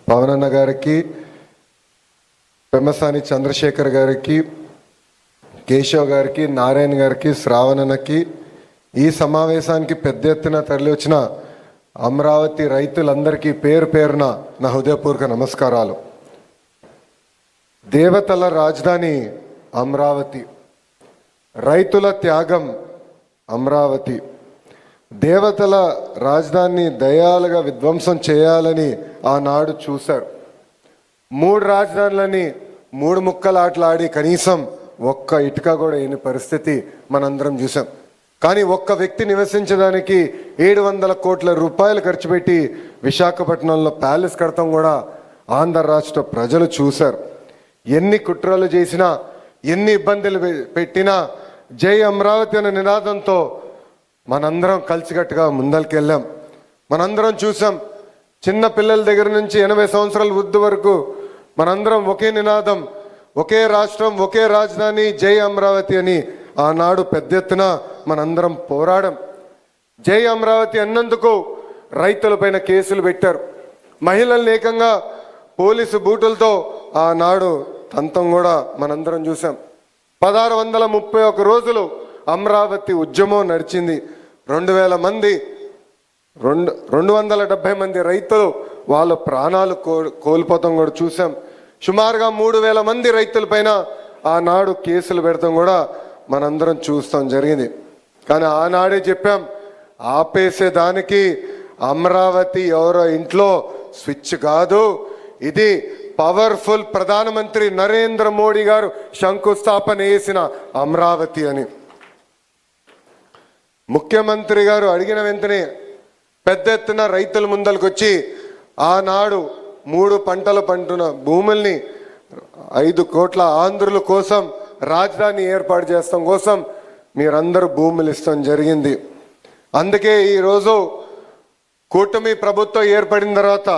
పవనన్న గారికి, పెమ్మసాని చంద్రశేఖర్ గారికి, కేశవ్ గారికి, నారాయణ గారికి, శ్రావణన్నకి, ఈ సమావేశానికి పెద్ద ఎత్తున తరలి వచ్చిన అమరావతి రైతులందరికీ పేరు పేరున నా హృదయపూర్వక నమస్కారాలు. దేవతల రాజధాని అమరావతి, రైతుల త్యాగం అమరావతి. దేవతల రాజధానిని దయాలుగా విధ్వంసం చేయాలని ఆనాడు చూశారు. 3 రాజధానులని 3 ముక్కలాటలాడి కనీసం ఒక్క ఇటుక కూడా అయిన పరిస్థితి మనందరం చూసాం. కానీ ఒక్క వ్యక్తి నివసించడానికి 700 కోట్ల రూపాయలు ఖర్చు పెట్టి విశాఖపట్నంలో ప్యాలెస్ కడతాం కూడా ఆంధ్ర రాష్ట్ర ప్రజలు చూశారు. ఎన్ని కుట్రలు చేసినా, ఎన్ని ఇబ్బందులు పెట్టినా జై అమరావతి అనే నినాదంతో మనందరం కలిసికట్టుగా ముందరికెళ్ళాం. మనందరం చూసాం, చిన్న పిల్లల దగ్గర నుంచి 80 సంవత్సరాల వృద్ధి వరకు మనందరం ఒకే నినాదం, ఒకే రాష్ట్రం, ఒకే రాజధాని, జై అమరావతి అని ఆనాడు పెద్ద ఎత్తున మనందరం పోరాడం. జై అమరావతి అన్నందుకు రైతులపైన కేసులు పెట్టారు. మహిళల్ని ఏకంగా పోలీసు బూటులతో ఆనాడు తంతం కూడా మనందరం చూసాం. 1631 రోజులు అమరావతి ఉద్యమం నడిచింది. 2000 మంది 270 మంది రైతులు వాళ్ళ ప్రాణాలు కోల్పోతాం కూడా చూసాం. సుమారుగా 3000 మంది రైతులపైన ఆనాడు కేసులు పెడతాం కూడా మనందరం చూస్తాం జరిగింది. కానీ ఆనాడే చెప్పాం, ఆపేసేదానికి అమరావతి ఎవరో ఇంట్లో స్విచ్ కాదు, ఇది పవర్ఫుల్ ప్రధానమంత్రి నరేంద్ర మోడీ గారు శంకుస్థాపన చేసిన అమరావతి అని. ముఖ్యమంత్రి గారు అడిగిన వెంటనే పెద్ద ఎత్తున రైతుల ముందలకొచ్చి ఆనాడు 3 పంటలు పంటున్న భూముల్ని 5 కోట్ల ఆంధ్రుల కోసం రాజధాని ఏర్పాటు చేస్తాం కోసం మీరందరూ భూములు ఇస్తాం జరిగింది. అందుకే ఈరోజు కూటమి ప్రభుత్వం ఏర్పడిన తర్వాత,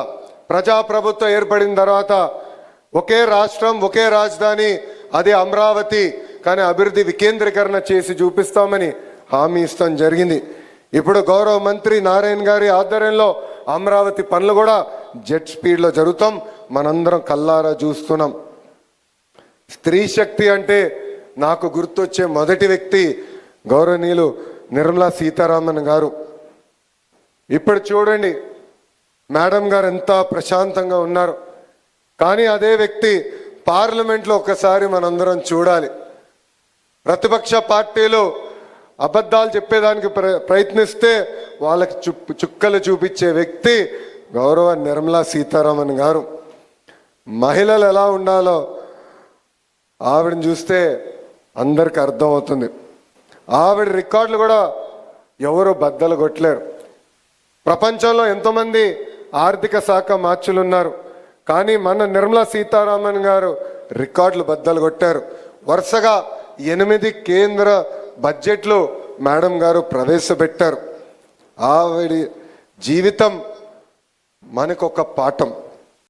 ప్రజాప్రభుత్వం ఏర్పడిన తర్వాత ఒకే రాష్ట్రం, ఒకే రాజధాని, అదే అమరావతి, కానీ అభివృద్ధి వికేంద్రీకరణ చేసి చూపిస్తామని హామీ ఇస్తాం జరిగింది. ఇప్పుడు గౌరవ మంత్రి నారాయణ గారి ఆధ్వర్యంలో అమరావతి పనులు కూడా జెట్ స్పీడ్లో జరుగుతాం, మనందరం కల్లారా చూస్తున్నాం. స్త్రీ శక్తి అంటే నాకు గుర్తొచ్చే మొదటి వ్యక్తి గౌరవనీయులు నిర్మలా సీతారామన్ గారు. ఇప్పుడు చూడండి మేడం గారు ఎంత ప్రశాంతంగా ఉన్నారు. కానీ అదే వ్యక్తి పార్లమెంట్లో ఒకసారి మనందరం చూడాలి. ప్రతిపక్ష పార్టీలు అబద్ధాలు చెప్పేదానికి ప్రయత్నిస్తే వాళ్ళకి చుక్కలు చూపించే వ్యక్తి గౌరవ నిర్మలా సీతారామన్ గారు. మహిళలు ఎలా ఉండాలో ఆవిడని చూస్తే అందరికి అర్థమవుతుంది. ఆవిడ రికార్డులు కూడా ఎవరు బద్దలు కొట్టలేరు. ప్రపంచంలో ఎంతోమంది ఆర్థిక శాఖ మార్చులు ఉన్నారు, కానీ మన నిర్మలా సీతారామన్ గారు రికార్డులు బద్దలు కొట్టారు. వరుసగా 8 కేంద్ర బడ్జెట్లు మేడం గారు ప్రవేశపెట్టారు. ఆవిడ జీవితం మనకొక పాఠం.